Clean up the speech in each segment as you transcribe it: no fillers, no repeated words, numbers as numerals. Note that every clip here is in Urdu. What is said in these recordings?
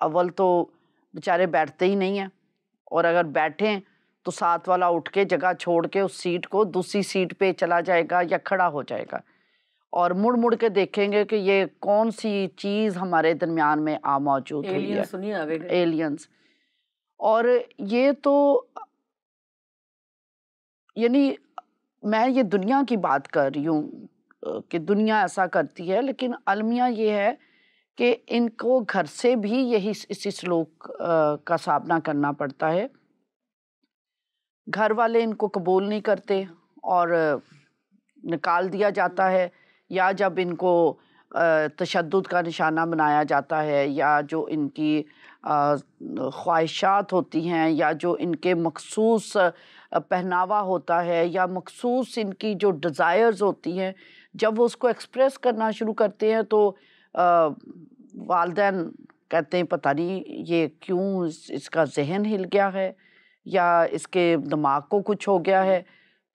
اول تو بیچارے بیٹھتے ہی نہیں ہیں، اور اگر بیٹھیں تو ساتھ والا اٹھ کے جگہ چھوڑ کے اس سیٹ کو دوسری سیٹ پہ چلا جائے گا یا کھڑا ہو جائے گا، اور مڑ مڑ کے دیکھیں گے کہ یہ کون سی چیز ہمارے درمیان میں موجود ہوئی ہے، ایلین سنیے آوے گئے. ایلینز. اور یہ تو یعنی میں یہ دنیا کی بات کر رہی ہوں کہ دنیا ایسا کرتی ہے، لیکن المیہ یہ ہے کہ ان کو گھر سے بھی اسی سلوک کا سامنا کرنا پڑتا ہے. گھر والے ان کو قبول نہیں کرتے اور نکال دیا جاتا ہے، یا جب ان کو تشدد کا نشانہ بنایا جاتا ہے، یا جو ان کی خواہشات ہوتی ہیں، یا جو ان کے مخصوص پہناوا ہوتا ہے، یا مخصوص ان کی جو ڈیزائرز ہوتی ہیں، جب وہ اس کو ایکسپریس کرنا شروع کرتے ہیں تو والدین کہتے ہیں پتہ نہیں یہ کیوں اس کا ذہن ہل گیا ہے یا اس کے دماغ کو کچھ ہو گیا ہے.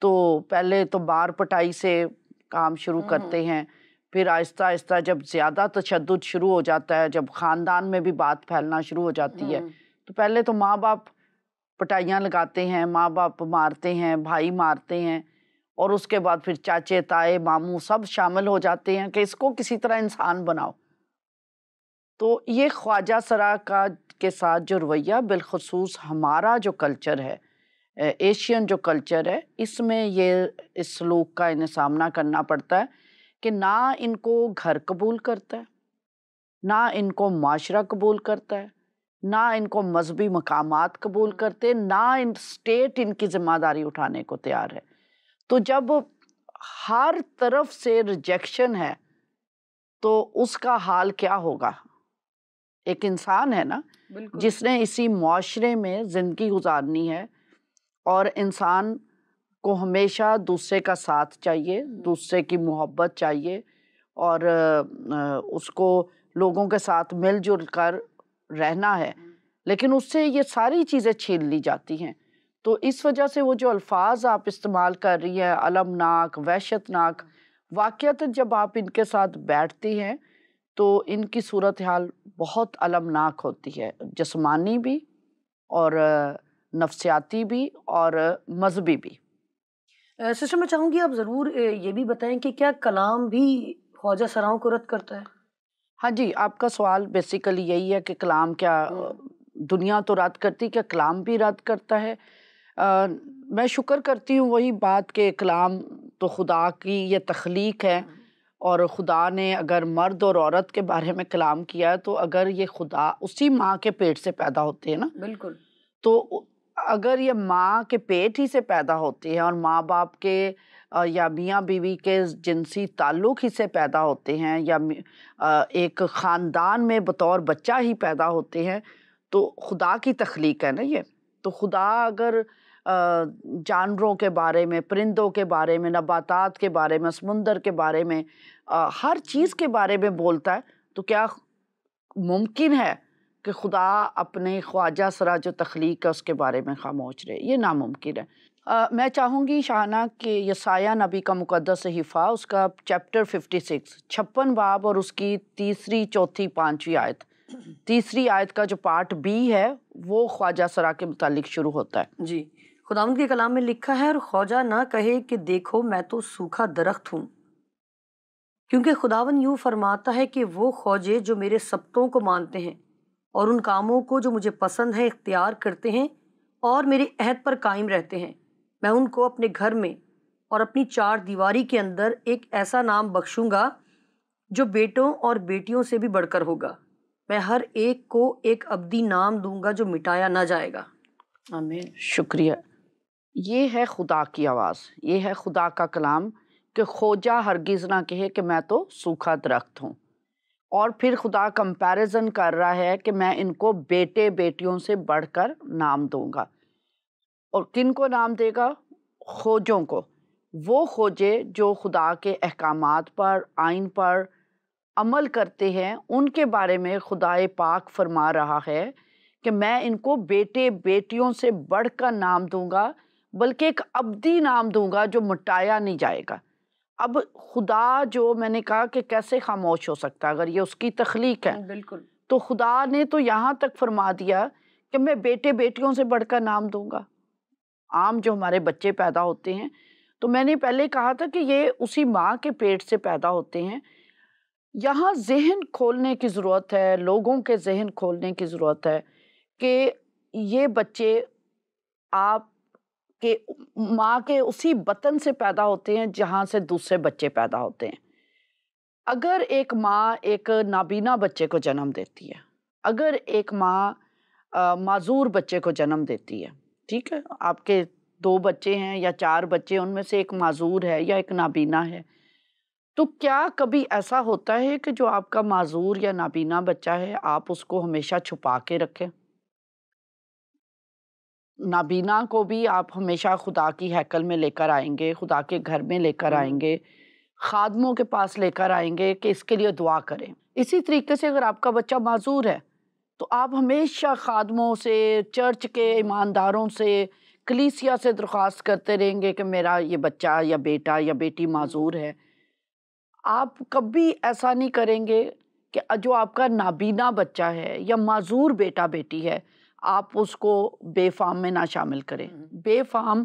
تو پہلے تو بار پٹائی سے کام شروع کرتے ہیں، پھر آہستہ آہستہ جب زیادہ تشدد شروع ہو جاتا ہے، جب خاندان میں بھی بات پھیلنا شروع ہو جاتی ہے، تو پہلے تو ماں باپ پٹائیاں لگاتے ہیں، ماں باپ مارتے ہیں، بھائی مارتے ہیں، اور اس کے بعد پھر چاچے تائے ماموں سب شامل ہو جاتے ہیں کہ اس کو کسی طرح انسان بناؤ. تو یہ خواجہ سرا کے ساتھ جو رویہ، بالخصوص ہمارا جو کلچر ہے، ایشین جو کلچر ہے، اس میں یہ اس سلوک کا انہیں سامنا کرنا پڑتا ہے کہ نہ ان کو گھر قبول کرتا ہے، نہ ان کو معاشرہ قبول کرتا ہے، نہ ان کو مذہبی مقامات قبول کرتے، نہ اسٹیٹ ان کی ذمہ داری اٹھانے کو تیار ہے. تو جب ہر طرف سے ریجیکشن ہے تو اس کا حال کیا ہوگا؟ ایک انسان ہے نا جس نے اسی معاشرے میں زندگی گزارنی ہے، اور انسان کو ہمیشہ دوسرے کا ساتھ چاہیے، دوسرے کی محبت چاہیے، اور اس کو لوگوں کے ساتھ مل جل کر رہنا ہے، لیکن اس سے یہ ساری چیزیں چھین لی جاتی ہیں. تو اس وجہ سے وہ جو الفاظ آپ استعمال کر رہی ہیں، المناک، وحشت ناک، واقعتاً جب آپ ان کے ساتھ بیٹھتی ہیں تو ان کی صورتحال بہت المناک ہوتی ہے، جسمانی بھی اور نفسیاتی بھی اور مذہبی بھی. سسٹر میں چاہوں گی آپ ضرور یہ بھی بتائیں کہ کیا کلام بھی خواجہ سراؤں کو رد کرتا ہے؟ ہاں جی، آپ کا سوال بیسیکلی یہی ہے کہ کلام کیا دنیا تو رد کرتی، کیا کلام بھی رد کرتا ہے؟ میں شکر کرتی ہوں وہی بات کہ کلام تو خدا کی یہ تخلیق ہے، اور خدا نے اگر مرد اور عورت کے بارے میں کلام کیا ہے تو اگر یہ خدا اسی ماں کے پیٹ سے پیدا ہوتے ہیں نا، بالکل، تو اگر یہ ماں کے پیٹ ہی سے پیدا ہوتے ہیں اور ماں باپ کے یا میاں بیوی کے جنسی تعلق ہی سے پیدا ہوتے ہیں، یا ایک خاندان میں بطور بچہ ہی پیدا ہوتے ہیں، تو خدا کی تخلیق ہے نا یہ. تو خدا اگر جانوروں کے بارے میں، پرندوں کے بارے میں، نباتات کے بارے میں، سمندر کے بارے میں، ہر چیز کے بارے میں بولتا ہے، تو کیا ممکن ہے کہ خدا اپنے خواجہ سرا جو تخلیق ہے اس کے بارے میں خاموش رہے؟ یہ ناممکن ہے. میں چاہوں گی شاہنہ کہ یسایہ نبی کا مقدس صحیفہ، اس کا چیپٹر 56، 56 باب اور اس کی تیسری، چوتھی، پانچویں آیت. تیسری آیت کا جو پارٹ بی ہے وہ خواجہ سرا کے متعلق شروع ہوتا ہے. جی، خداوند کے کلام میں لکھا ہے، اور خواجہ نہ کہے کہ دیکھو میں تو سوکھا درخت ہوں، کیونکہ خداوند یوں فرماتا ہے کہ وہ خواجے جو میرے سبتوں کو مانتے ہیں اور ان کاموں کو جو مجھے پسند ہے اختیار کرتے ہیں اور میرے عہد پر قائم رہتے ہیں، میں ان کو اپنے گھر میں اور اپنی چار دیواری کے اندر ایک ایسا نام بخشوں گا جو بیٹوں اور بیٹیوں سے بھی بڑھ کر ہوگا. میں ہر ایک کو ایک ابدی نام دوں گا جو مٹایا نہ جائے گا. آمین. شکریہ. یہ ہے خدا کی آواز، یہ ہے خدا کا کلام کہ خواجہ ہرگز نہ کہے کہ میں تو سوکھا درخت ہوں. اور پھر خدا کمپیریزن کر رہا ہے کہ میں ان کو بیٹے بیٹیوں سے بڑھ کر نام دوں گا. اور کن کو نام دے گا؟ خوجوں کو. وہ خوجے جو خدا کے احکامات پر، آئین پر عمل کرتے ہیں، ان کے بارے میں خدا پاک فرما رہا ہے کہ میں ان کو بیٹے بیٹیوں سے بڑھ کر نام دوں گا، بلکہ ایک ابدی نام دوں گا جو مٹایا نہیں جائے گا. اب خدا جو میں نے کہا کہ کیسے خاموش ہو سکتا ہے اگر یہ اس کی تخلیق ہے، بالکل. تو خدا نے تو یہاں تک فرما دیا کہ میں بیٹے بیٹیوں سے بڑھ کر نام دوں گا. عام جو ہمارے بچے پیدا ہوتے ہیں، تو میں نے پہلے کہا تھا کہ یہ اسی ماں کے پیٹ سے پیدا ہوتے ہیں. یہاں ذہن کھولنے کی ضرورت ہے، لوگوں کے ذہن کھولنے کی ضرورت ہے کہ یہ بچے آپ کے ماں کے اسی بطن سے پیدا ہوتے ہیں جہاں سے دوسرے بچے پیدا ہوتے ہیں. اگر ایک ماں ایک نابینا بچے کو جنم دیتی ہے، اگر ایک ماں معذور بچے کو جنم دیتی ہے، ٹھیک ہے، آپ کے 2 بچے ہیں یا 4 بچے، ان میں سے ایک معذور ہے یا ایک نابینا ہے، تو کیا کبھی ایسا ہوتا ہے کہ جو آپ کا معذور یا نابینا بچہ ہے آپ اس کو ہمیشہ چھپا کے رکھیں؟ نابینا کو بھی آپ ہمیشہ خدا کی ہیکل میں لے کر آئیں گے، خدا کے گھر میں لے کر آئیں گے، خادموں کے پاس لے کر آئیں گے کہ اس کے لیے دعا کریں. اسی طریقے سے اگر آپ کا بچہ معذور ہے تو آپ ہمیشہ خادموں سے، چرچ کے ایمانداروں سے، کلیسیا سے درخواست کرتے رہیں گے کہ میرا یہ بچہ یا بیٹا یا بیٹی معذور ہے. آپ کبھی ایسا نہیں کریں گے کہ جو آپ کا نابینا بچہ ہے یا معذور بیٹا بیٹی ہے آپ اس کو بے فام میں نہ شامل کریں. بے فام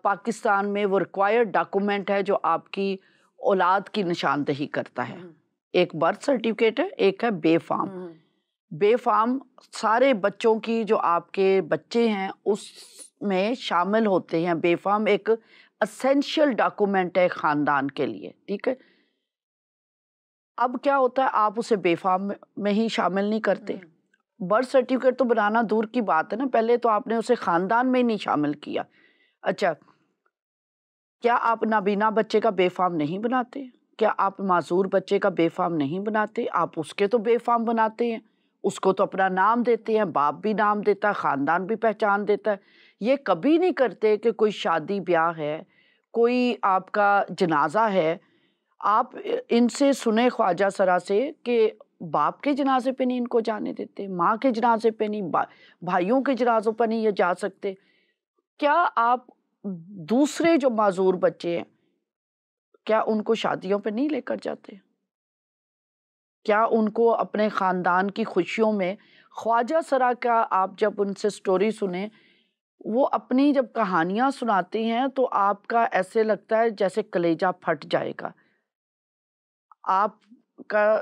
پاکستان میں وہ ریکوائرڈ ڈاکومنٹ ہے جو آپ کی اولاد کی نشاندہی کرتا ہے. ایک برتھ سرٹیفکیٹ ہے، ایک ہے بے فام. بے فام سارے بچوں کی جو آپ کے بچے ہیں اس میں شامل ہوتے ہیں. بے فام ایک اسینشیل ڈاکومنٹ ہے خاندان کے لیے، ٹھیک ہے. اب کیا ہوتا ہے، آپ اسے بے فام میں ہی شامل نہیں کرتے. برتھ سرٹیفکیٹ تو بنانا دور کی بات ہے نا، پہلے تو آپ نے اسے خاندان میں ہی نہیں شامل کیا. اچھا، کیا آپ نابینا بچے کا بے فام نہیں بناتے؟ کیا آپ معذور بچے کا بے فام نہیں بناتے؟ آپ اس کے تو بے فام بناتے ہیں. اس کو تو اپنا نام دیتے ہیں، باپ بھی نام دیتا ہے، خاندان بھی پہچان دیتا ہے. یہ کبھی نہیں کرتے کہ کوئی شادی بیاہ ہے، کوئی آپ کا جنازہ ہے، آپ ان سے سنیں خواجہ سرا سے کہ باپ کے جنازے پہ نہیں ان کو جانے دیتے، ماں کے جنازے پہ نہیں، بھائیوں کے جنازوں پہ نہیں یہ جا سکتے. کیا آپ دوسرے جو معذور بچے ہیں کیا ان کو شادیوں پہ نہیں لے کر جاتے؟ کیا ان کو اپنے خاندان کی خوشیوں میں خواجہ سرا کا آپ جب ان سے سٹوری سنیں، وہ اپنی جب کہانیاں سناتے ہیں تو آپ کا ایسے لگتا ہے جیسے کلیجہ پھٹ جائے گا، آپ کا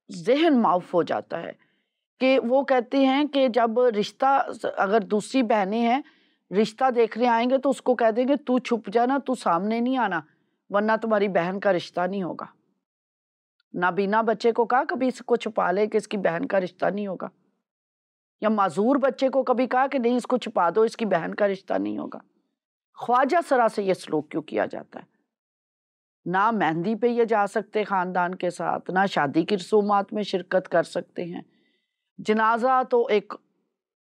ذہن معاف ہو جاتا ہے. کہ وہ کہتے ہیں کہ جب رشتہ، اگر دوسری بہنیں ہیں رشتہ دیکھنے آئیں گے تو اس کو کہہ دیں گے تو چھپ جانا، تو سامنے نہیں آنا ورنہ تمہاری بہن کا رشتہ نہیں ہوگا. نابینا بچے کو کہا کبھی اس کو چھپا لے کہ اس کی بہن کا رشتہ نہیں ہوگا، یا معذور بچے کو کبھی کہا کہ نہیں اس کو چھپا دو اس کی بہن کا رشتہ نہیں ہوگا. خواجہ سرا سے یہ سلوک کیوں کیا جاتا ہے؟ نہ مہندی پہ یہ جا سکتے خاندان کے ساتھ، نہ شادی کی رسومات میں شرکت کر سکتے ہیں، جنازہ تو ایک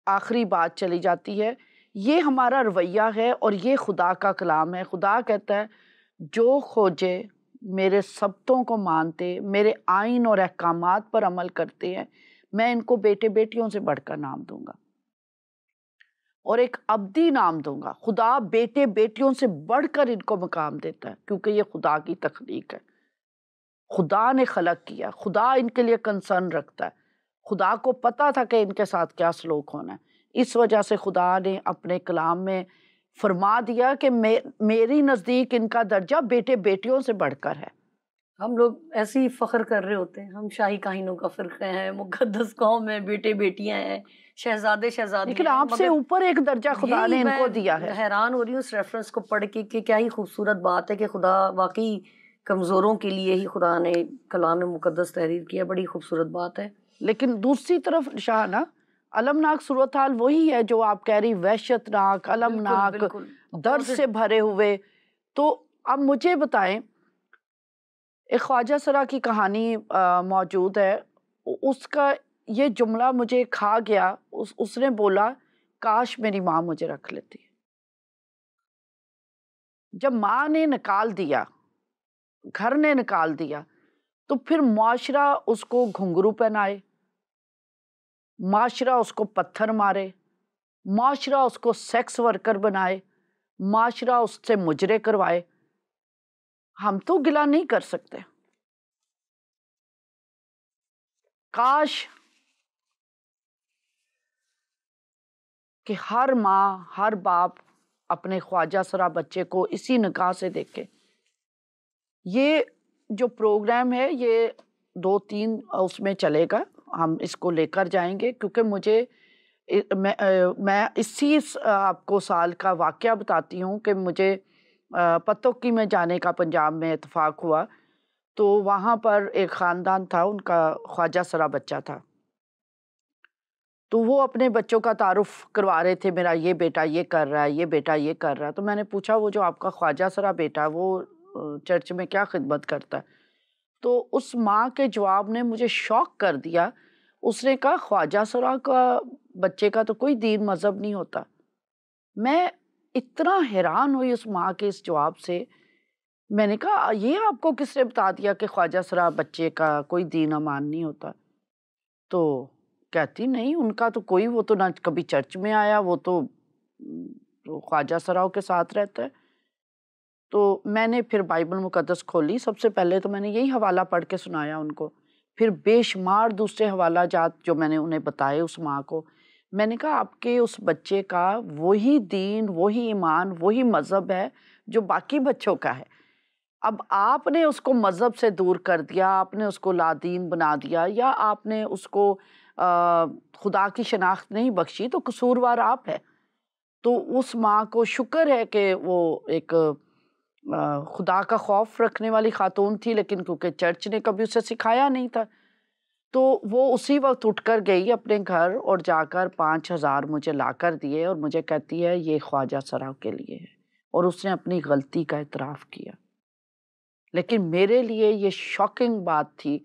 آخری بات چلی جاتی ہے. یہ ہمارا رویہ ہے اور یہ خدا کا کلام ہے. خدا کہتا ہے جو کھوجے میرے سبتوں کو مانتے، میرے آئین اور احکامات پر عمل کرتے ہیں، میں ان کو بیٹے بیٹیوں سے بڑھ کر نام دوں گا اور ایک ابدی نام دوں گا. خدا بیٹے بیٹیوں سے بڑھ کر ان کو مقام دیتا ہے کیونکہ یہ خدا کی تخلیق ہے، خدا نے خلق کیا، خدا ان کے لیے کنسرن رکھتا ہے. خدا کو پتا تھا کہ ان کے ساتھ کیا سلوک ہونا ہے، اس وجہ سے خدا نے اپنے کلام میں فرما دیا کہ میری نزدیک ان کا درجہ بیٹے بیٹیوں سے بڑھ کر ہے. ہم لوگ ایسے ہی فخر کر رہے ہوتے ہیں، ہم شاہی کہینوں کا فرقہ ہیں، مقدس قوم ہے، بیٹے بیٹیاں ہیں، شہزادے شہزادی لیکن ہیں. آپ سے اوپر ایک درجہ خدا نے ان کو دیا ہے. حیران ہو رہی ہوں اس ریفرنس کو پڑھ کے کہ کیا ہی خوبصورت بات ہے کہ خدا واقعی کمزوروں کے لیے ہی خدا نے کلام مقدس تحریر کیا. بڑی خوبصورت بات ہے. لیکن دوسری طرف شاہانہ المناک صورتحال وہی ہے جو آپ کہہ رہی، وحشت ناک، المناک، درد سے بھرے ہوئے. تو اب مجھے بتائیں، ایک خواجہ سرا کی کہانی موجود ہے، اس کا یہ جملہ مجھے کھا گیا. اس نے بولا کاش میری ماں مجھے رکھ لیتی. جب ماں نے نکال دیا، گھر نے نکال دیا، تو پھر معاشرہ اس کو گھنگرو پہنائے، معاشرہ اس کو پتھر مارے، معاشرہ اس کو سیکس ورکر بنائے، معاشرہ اس سے مجرے کروائے. ہم تو گلہ نہیں کر سکتے. کاش کہ ہر ماں ہر باپ اپنے خواجہ سرا بچے کو اسی نگاہ سے دیکھے. یہ جو پروگرام ہے یہ 2-3 اس میں چلے گا، ہم اس کو لے کر جائیں گے، کیونکہ مجھے میں اسی آپ کو سال کا واقعہ بتاتی ہوں کہ مجھے پتوکی میں جانے کا پنجاب میں اتفاق ہوا. تو وہاں پر ایک خاندان تھا، ان کا خواجہ سرا بچہ تھا، تو وہ اپنے بچوں کا تعارف کروا رہے تھے، میرا یہ بیٹا یہ کر رہا ہے، یہ بیٹا یہ کر رہا ہے. تو میں نے پوچھا وہ جو آپ کا خواجہ سرا بیٹا وہ چرچ میں کیا خدمت کرتا ہے؟ تو اس ماں کے جواب نے مجھے شاک کر دیا. اس نے کہا خواجہ سرا کا بچے کا تو کوئی دین مذہب نہیں ہوتا. میں اتنا حیران ہوئی اس ماں کے اس جواب سے. میں نے کہا یہ آپ کو کس نے بتا دیا کہ خواجہ سرا بچے کا کوئی دین امان نہیں ہوتا؟ تو کہتی نہیں، ان کا تو کوئی، وہ تو نہ کبھی چرچ میں آیا، وہ تو خواجہ سراؤں کے ساتھ رہتا ہے. تو میں نے پھر بائبل مقدس کھولی. سب سے پہلے تو میں نے یہی حوالہ پڑھ کے سنایا ان کو، پھر بے شمار دوسرے حوالہ جات جو میں نے انہیں بتائے اس ماں کو. میں نے کہا آپ کے اس بچے کا وہی دین، وہی ایمان، وہی مذہب ہے جو باقی بچوں کا ہے. اب آپ نے اس کو مذہب سے دور کر دیا، آپ نے اس کو لادین بنا دیا، یا آپ نے اس کو خدا کی شناخت نہیں بخشی، تو قصوروار آپ ہے. تو اس ماں کو شکر ہے کہ وہ ایک خدا کا خوف رکھنے والی خاتون تھی، لیکن کیونکہ چرچ نے کبھی اسے سکھایا نہیں تھا، تو وہ اسی وقت اٹھ کر گئی اپنے گھر اور جا کر 5,000 مجھے لا کر دیے، اور مجھے کہتی ہے یہ خواجہ سرا کے لیے ہے. اور اس نے اپنی غلطی کا اعتراف کیا. لیکن میرے لیے یہ شاکنگ بات تھی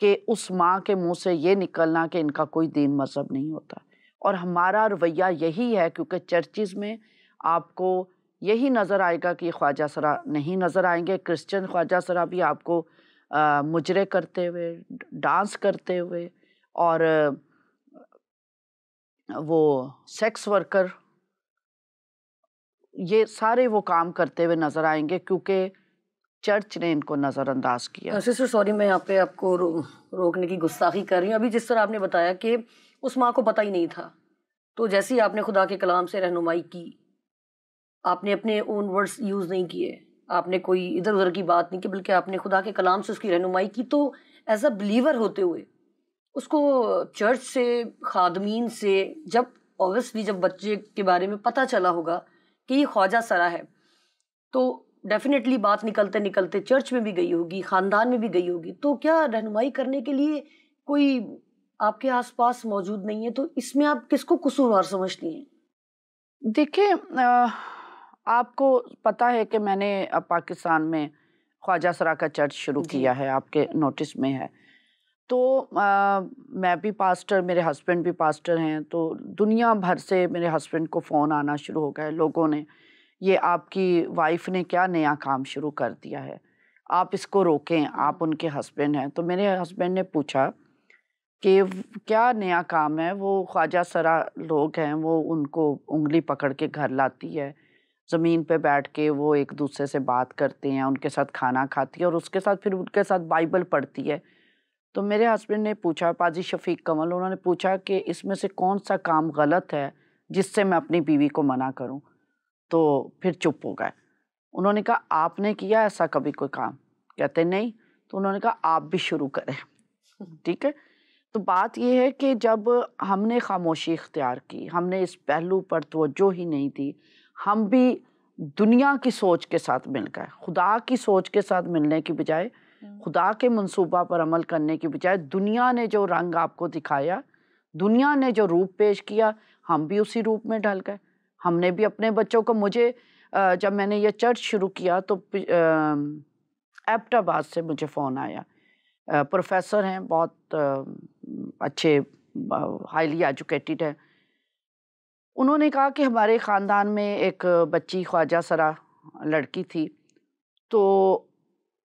کہ اس ماں کے منہ سے یہ نکلنا کہ ان کا کوئی دین مذہب نہیں ہوتا. اور ہمارا رویہ یہی ہے، کیونکہ چرچز میں آپ کو یہی نظر آئے گا کہ یہ خواجہ سرا نہیں نظر آئیں گے. کرسچن خواجہ سرا بھی آپ کو مجرے کرتے ہوئے، ڈانس کرتے ہوئے، اور وہ سیکس ورکر، یہ سارے وہ کام کرتے ہوئے نظر آئیں گے، کیونکہ چرچ نے ان کو نظر انداز کیا. سسٹر سوری، میں یہاں پہ آپ کو روکنے کی گستاخی کر رہی ہوں. ابھی جس طرح آپ نے بتایا کہ اس ماں کو پتہ ہی نہیں تھا، تو جیسے ہی آپ نے خدا کے کلام سے رہنمائی کی، آپ نے اپنے اون ورڈز یوز نہیں کیے، آپ نے کوئی ادھر ادھر کی بات نہیں کی، بلکہ آپ نے خدا کے کلام سے اس کی رہنمائی کی. تو ایز اے بلیور ہوتے ہوئے اس کو چرچ سے، خادمین سے، جب اوبویسلی جب بچے کے بارے میں پتہ چلا ہوگا کہ یہ خواجہ سرا ہے، تو ڈیفینیٹلی بات نکلتے نکلتے چرچ میں بھی گئی ہوگی، خاندان میں بھی گئی ہوگی. تو کیا رہنمائی کرنے کے لیے کوئی آپ کے آس پاس موجود نہیں ہے؟ تو اس میں آپ کس کو قصوروار سمجھتی ہیں؟ دیکھیں، آپ کو پتہ ہے کہ میں نے پاکستان میں خواجہ سرا کا چرچ شروع کیا ہے، آپ کے نوٹس میں ہے. تو میں بھی پاسٹر، میرے ہسبینڈ بھی پاسٹر ہیں، تو دنیا بھر سے میرے ہسبینڈ کو فون آنا شروع ہو گئے لوگوں نے، یہ آپ کی وائف نے کیا نیا کام شروع کر دیا ہے، آپ اس کو روکیں، آپ ان کے ہسبینڈ ہیں. تو میرے ہسبینڈ نے پوچھا کہ کیا نیا کام ہے؟ وہ خواجہ سرا لوگ ہیں، وہ ان کو انگلی پکڑ کے گھر لاتی ہے، زمین پہ بیٹھ کے وہ ایک دوسرے سے بات کرتے ہیں، ان کے ساتھ کھانا کھاتی ہے، اور اس کے ساتھ پھر ان کے ساتھ بائبل پڑھتی ہے. تو میرے ہسبینڈ نے پوچھا، پادری شفیق کمل، انہوں نے پوچھا کہ اس میں سے کون سا کام غلط ہے جس سے میں اپنی بیوی کو منع کروں؟ تو پھر چپ ہو گئے. انہوں نے کہا آپ نے کیا ایسا کبھی کوئی کام؟ کہتے نہیں. تو انہوں نے کہا آپ بھی شروع کریں. ٹھیک ہے. تو بات یہ ہے کہ جب ہم نے خاموشی اختیار کی، ہم نے اس پہلو پر توجہ ہی نہیں دی، ہم بھی دنیا کی سوچ کے ساتھ مل گئے، خدا کی سوچ کے ساتھ ملنے کی بجائے، خدا کے منصوبہ پر عمل کرنے کی بجائے دنیا نے جو رنگ آپ کو دکھایا، دنیا نے جو روپ پیش کیا، ہم بھی اسی روپ میں ڈھل گئے. ہم نے بھی اپنے بچوں کو، مجھے جب میں نے یہ چرچ شروع کیا تو ایبٹ آباد سے مجھے فون آیا، پروفیسر ہیں، بہت اچھے، ہائیلی ایجوکیٹڈ ہیں. انہوں نے کہا کہ ہمارے خاندان میں ایک بچی خواجہ سرا لڑکی تھی، تو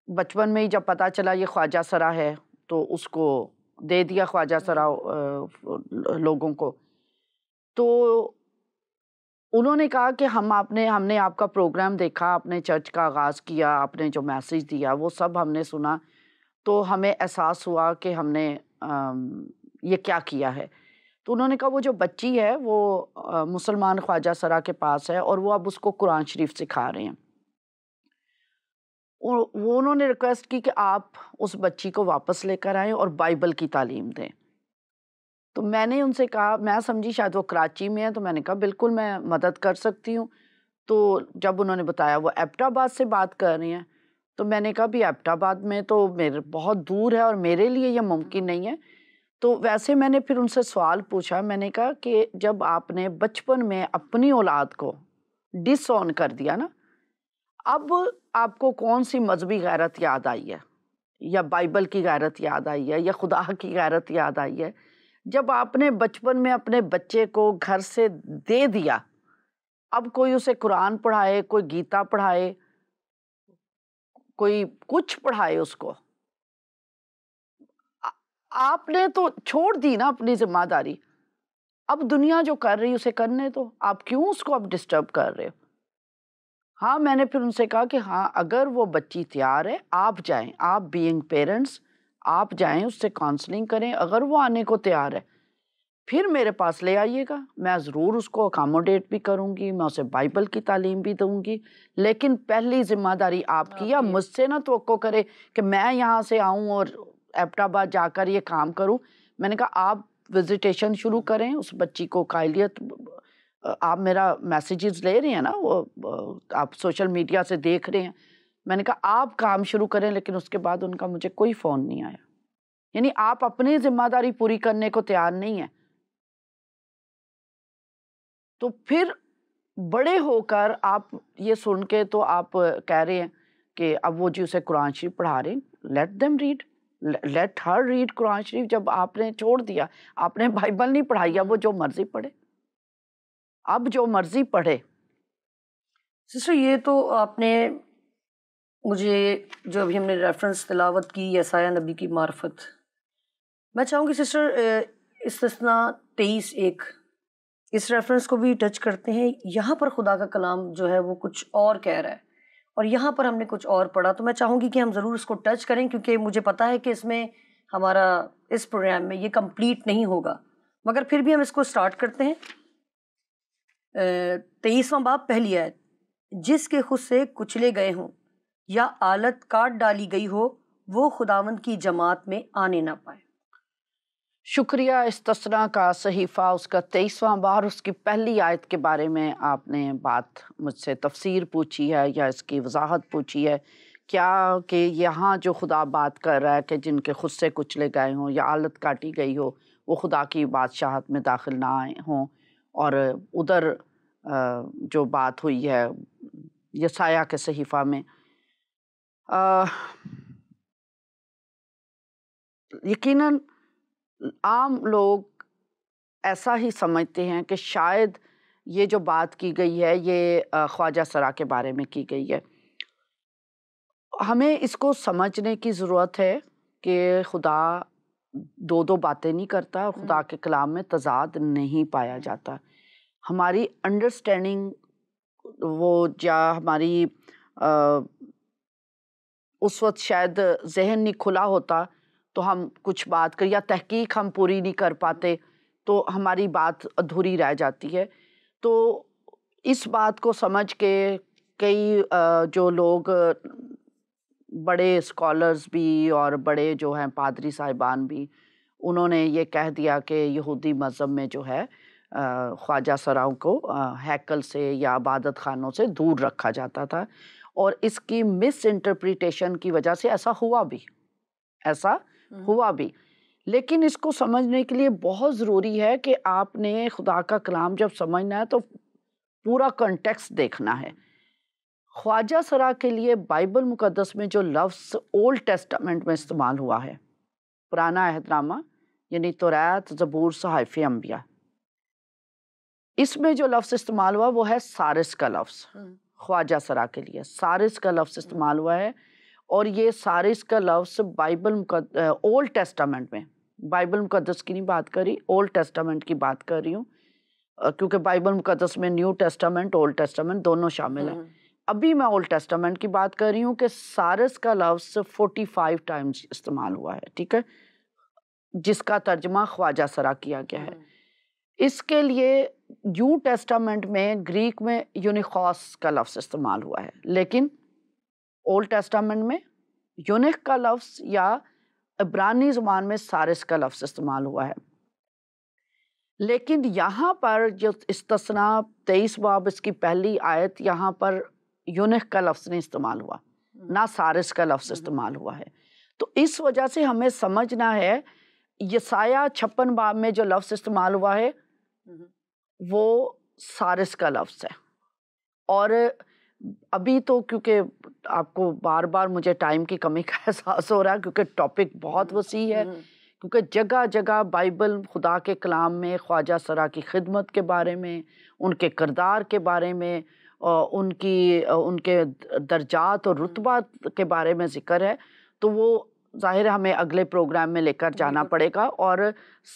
بچپن میں ہی جب پتہ چلا یہ خواجہ سرا ہے تو اس کو دے دیا خواجہ سرا لوگوں کو. تو انہوں نے کہا کہ ہم نے آپ کا پروگرام دیکھا، آپ نے چرچ کا آغاز کیا، آپ نے جو میسیج دیا وہ سب ہم نے سنا، تو ہمیں احساس ہوا کہ ہم نے یہ کیا کیا ہے. تو انہوں نے کہا وہ جو بچی ہے وہ مسلمان خواجہ سرا کے پاس ہے اور وہ اب اس کو قرآن شریف سکھا رہے ہیں. وہ انہوں نے ریکویسٹ کی کہ آپ اس بچی کو واپس لے کر آئیں اور بائبل کی تعلیم دیں. تو میں نے ان سے کہا، میں سمجھی شاید وہ کراچی میں ہے، تو میں نے کہا بالکل میں مدد کر سکتی ہوں. تو جب انہوں نے بتایا وہ ایبٹ آباد سے بات کر رہی ہیں، تو میں نے کہا بھی ایبٹ آباد میں تو میرے بہت دور ہے اور میرے لیے یہ ممکن نہیں ہے. تو ویسے میں نے پھر ان سے سوال پوچھا، میں نے کہا کہ جب آپ نے بچپن میں اپنی اولاد کو ڈس آن کر دیا نا، اب آپ کو کون سی مذہبی غیرت یاد آئی ہے، یا بائبل کی غیرت یاد آئی ہے، یا خدا کی غیرت یاد آئی ہے، جب آپ نے بچپن میں اپنے بچے کو گھر سے دے دیا، اب کوئی اسے قرآن پڑھائے، کوئی گیتا پڑھائے، کوئی کچھ پڑھائے اس کو، آپ نے تو چھوڑ دی نا اپنی ذمہ داری. اب دنیا جو کر رہی اسے کرنے تو، آپ کیوں اس کو اب ڈسٹرب کر رہے ہو؟ ہاں میں نے پھر ان سے کہا کہ ہاں اگر وہ بچی تیار ہے آپ جائیں، آپ بینگ پیرنٹس آپ جائیں، اس سے کاؤنسلنگ کریں. اگر وہ آنے کو تیار ہے پھر میرے پاس لے آئیے گا، میں ضرور اس کو اکاموڈیٹ بھی کروں گی، میں اسے بائبل کی تعلیم بھی دوں گی. لیکن پہلی ذمہ داری آپ کی، یا مجھ سے نہ توقع کرے کہ میں یہاں سے آؤں اور ایبٹ آباد جا کر یہ کام کروں. میں نے کہا آپ وزیٹیشن شروع کریں، اس بچی کو قائلیت، آپ میرا میسیجز لے رہے ہیں نا، وہ آپ سوشل میڈیا سے دیکھ رہے ہیں. میں نے کہا آپ کام شروع کریں، لیکن اس کے بعد ان کا مجھے کوئی فون نہیں آیا. یعنی آپ اپنی ذمہ داری پوری کرنے کو تیار نہیں ہیں. تو پھر بڑے ہو کر آپ یہ سن کے تو آپ کہہ رہے ہیں کہ اب وہ جی اسے قرآن شریف پڑھا رہے ہیں، let them read, let her read Quran شریف. جب آپ نے چھوڑ دیا، آپ نے بائبل نہیں پڑھائی، اب وہ جو مرضی پڑھے، اب جو مرضی پڑھے. سسٹر یہ تو آپ نے مجھے جو ابھی ہم نے ریفرنس تلاوت کی یسایہ نبی کی معرفت، میں چاہوں گی سسٹر استثناء 23:1 اس ریفرنس کو بھی ٹچ کرتے ہیں. یہاں پر خدا کا کلام جو ہے وہ کچھ اور کہہ رہا ہے اور یہاں پر ہم نے کچھ اور پڑھا. تو میں چاہوں گی کہ ہم ضرور اس کو ٹچ کریں، کیونکہ مجھے پتا ہے کہ اس میں ہمارا اس پروگرام میں یہ کمپلیٹ نہیں ہوگا، مگر پھر بھی ہم اس کو سٹارٹ کرتے ہیں. 23واں باب پہلی آیت، جس کے خود سے کچلے گئے ہوں یا آلت کاٹ ڈالی گئی ہو وہ خداوند کی جماعت میں آنے نہ پائے. شکریہ. استثناء کا صحیفہ اس کا 23واں باب اس کی پہلی آیت کے بارے میں آپ نے بات مجھ سے تفسیر پوچھی ہے یا اس کی وضاحت پوچھی ہے. کیا کہ یہاں جو خدا بات کر رہا ہے کہ جن کے خود سے کچلے گئے ہوں یا آلت کاٹی گئی ہو وہ خدا کی بادشاہت میں داخل نہ آئے ہوں، اور ادھر جو بات ہوئی ہے یسایہ کے صحیفہ میں، یقیناً عام لوگ ایسا ہی سمجھتے ہیں کہ شاید یہ جو بات کی گئی ہے یہ خواجہ سرا کے بارے میں کی گئی ہے. ہمیں اس کو سمجھنے کی ضرورت ہے کہ خدا دو باتیں نہیں کرتا اور خدا کے کلام میں تضاد نہیں پایا جاتا. ہماری انڈرسٹینڈنگ وہ یا ہماری اس وقت شاید ذہن نہیں کھلا ہوتا تو ہم کچھ بات کر یا تحقیق ہم پوری نہیں کر پاتے تو ہماری بات ادھوری رہ جاتی ہے. تو اس بات کو سمجھ کے کئی جو لوگ بڑے اسکالرز بھی اور بڑے جو ہیں پادری صاحبان بھی، انہوں نے یہ کہہ دیا کہ یہودی مذہب میں جو ہے خواجہ سراؤں کو ہیکل سے یا عبادت خانوں سے دور رکھا جاتا تھا، اور اس کی مس انٹرپریٹیشن کی وجہ سے ایسا ہوا بھی. لیکن اس کو سمجھنے کے لیے بہت ضروری ہے کہ آپ نے خدا کا کلام جب سمجھنا ہے تو پورا کنٹیکسٹ دیکھنا ہے. خواجہ سرا کے لیے بائبل مقدس میں جو لفظ اولڈ ٹیسٹامنٹ میں استعمال ہوا ہے، پرانا عہد نامہ یعنی توریت، زبور، صحائف انبیاء، اس میں جو لفظ استعمال ہوا وہ ہے سارس کا لفظ. خواجہ سرا کے لیے سارس کا لفظ استعمال ہوا ہے، اور یہ سارس کا لفظ بائبل اولڈ ٹیسٹامنٹ میں، بائبل مقدس کی نہیں بات کر رہی، اولڈ ٹیسٹامنٹ کی بات کر رہی ہوں، کیونکہ بائبل مقدس میں نیو ٹیسٹامنٹ اولڈ ٹیسٹامنٹ دونوں شامل ہیں. ابھی میں اولڈ ٹیسٹامنٹ کی بات کر رہی ہوں کہ سارس کا لفظ 45 ٹائمز استعمال ہوا ہے، ٹھیک ہے، جس کا ترجمہ خواجہ سرا کیا گیا ہے. اس کے لیے نیو ٹیسٹامنٹ میں گریک میں یونیخوس کا لفظ استعمال ہوا ہے، لیکن اولڈ ٹیسٹامنٹ میں یونیخ کا لفظ یا عبرانی زبان میں سارس کا لفظ استعمال ہوا ہے۔ لیکن یہاں پر جو استثناء 23 باب اس کی پہلی آیت، یہاں پر یونیخ کا لفظ نہیں استعمال ہوا، نہ سارس کا لفظ استعمال ہوا ہے۔ تو اس وجہ سے ہمیں سمجھنا ہے یسایہ 56 باب میں جو لفظ استعمال ہوا ہے وہ سارس کا لفظ ہے۔ اور ابھی تو کیونکہ آپ کو بار بار مجھے ٹائم کی کمی کا احساس ہو رہا ہے، کیونکہ ٹاپک بہت وسیع ہے، کیونکہ جگہ جگہ بائبل خدا کے کلام میں خواجہ سرا کی خدمت کے بارے میں، ان کے کردار کے بارے میں، ان کے درجات اور رتبات کے بارے میں ذکر ہے، تو وہ ظاہر ہمیں اگلے پروگرام میں لے کر جانا پڑے گا۔ اور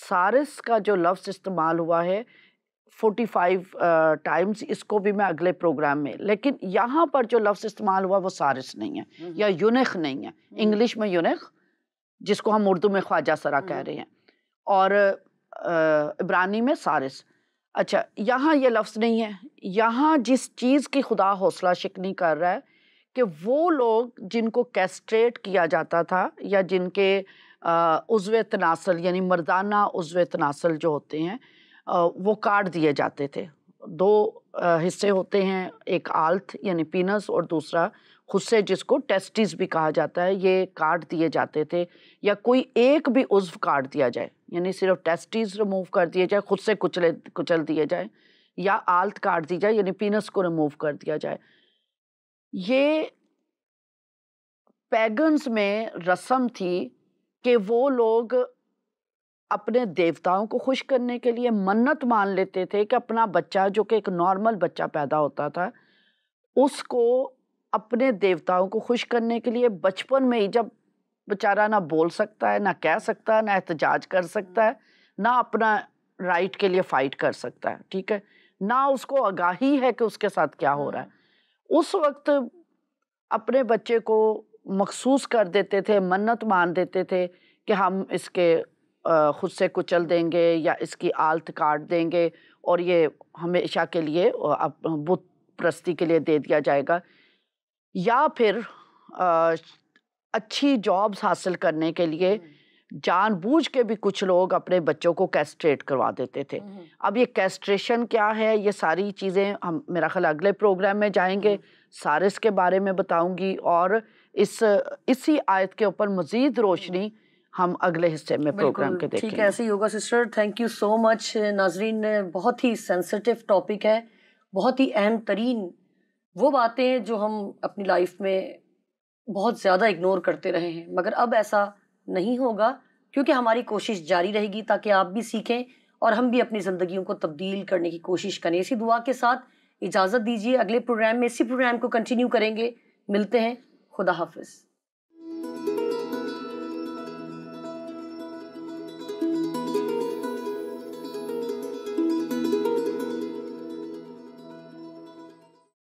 سارس کا جو لفظ استعمال ہوا ہے 45 ٹائمز، اس کو بھی میں اگلے پروگرام میں، لیکن یہاں پر جو لفظ استعمال ہوا وہ سارس نہیں ہے یا یونیخ نہیں ہے۔ انگلش میں یونیخ، جس کو ہم اردو میں خواجہ سرا کہہ رہے ہیں، اور عبرانی میں سارس۔ اچھا، یہاں یہ لفظ نہیں ہے۔ یہاں جس چیز کی خدا حوصلہ شکنی کر رہا ہے کہ وہ لوگ جن کو کیسٹریٹ کیا جاتا تھا یا جن کے عضو تناسل یعنی مردانہ عضو تناسل جو ہوتے ہیں وہ کاٹ دیے جاتے تھے۔ 2 حصے ہوتے ہیں، ایک آلت یعنی پینس اور دوسرا خصے جس کو ٹیسٹیز بھی کہا جاتا ہے، یہ کاٹ دیے جاتے تھے، یا کوئی ایک بھی عضو کاٹ دیا جائے، یعنی صرف ٹیسٹیز ریموو کر دیے جائے، خود سے کچل دیے جائے، یا آلت کاٹ دی جائے یعنی پینس کو ریموو کر دیا جائے۔ یہ پیگنز میں رسم تھی کہ وہ لوگ اپنے دیوتاؤں کو خوش کرنے کے لیے منت مان لیتے تھے کہ اپنا بچہ جو کہ ایک نارمل بچہ پیدا ہوتا تھا، اس کو اپنے دیوتاؤں کو خوش کرنے کے لیے بچپن میں ہی، جب بیچارہ نہ بول سکتا ہے، نہ کہہ سکتا ہے، نہ احتجاج کر سکتا ہے، نہ اپنا رائٹ کے لیے فائٹ کر سکتا ہے، ٹھیک ہے، نہ اس کو آگاہی ہے کہ اس کے ساتھ کیا ہو رہا ہے، اس وقت اپنے بچے کو مخصوص کر دیتے تھے، منت مان دیتے تھے کہ ہم اس کے خود سے کچل دیں گے یا اس کی آلت کاٹ دیں گے، اور یہ ہمیشہ کے لیے بت پرستی کے لیے دے دیا جائے گا، یا پھر اچھی جابز حاصل کرنے کے لیے جان بوجھ کے بھی کچھ لوگ اپنے بچوں کو کیسٹریٹ کروا دیتے تھے۔ اب یہ کیسٹریشن کیا ہے، یہ ساری چیزیں ہم میرا خیال اگلے پروگرام میں جائیں گے، سارس کے بارے میں بتاؤں گی، اور اسی آیت کے اوپر مزید روشنی ہم اگلے حصے میں پروگرام کے دیکھیں گے۔ ٹھیک ہے، ایسے ہی ہوگا سسٹر، تھینک یو سو مچ۔ ناظرین، بہت ہی سینسٹیو ٹاپک ہے، بہت ہی اہم ترین وہ باتیں جو ہم اپنی لائف میں بہت زیادہ اگنور کرتے رہے ہیں، مگر اب ایسا نہیں ہوگا، کیونکہ ہماری کوشش جاری رہے گی تاکہ آپ بھی سیکھیں اور ہم بھی اپنی زندگیوں کو تبدیل کرنے کی کوشش کریں۔ اسی دعا کے ساتھ اجازت دیجیے، اگلے پروگرام میں اسی پروگرام کو کنٹینیو کریں گے۔ ملتے ہیں، خدا حافظ۔